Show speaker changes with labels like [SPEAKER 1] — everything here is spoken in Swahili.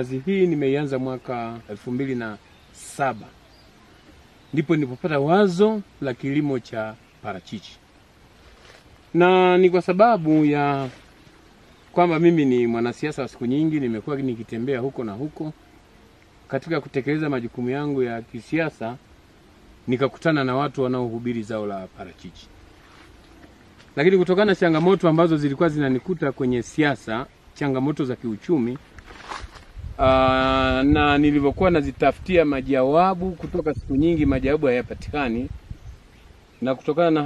[SPEAKER 1] kazi hii nimeianza mwaka 2007. Ndipo nilipopata wazo la kilimo cha parachichi. Na ni kwa sababu ya kwamba mimi ni mwanasiasa wa siku nyingi, nimekuwa nikitembea huko na huko. Katika kutekeleza majukumu yangu ya kisiasa, nikakutana na watu wanaohubiri zao la parachichi. Lakini kutokana na changamoto ambazo zilikuwa zinanikuta kwenye siasa, changamoto za kiuchumi, na nilivyokuwa nazitafutia majawabu kutoka siku nyingi, majawabu hayapatikani. Na kutokana na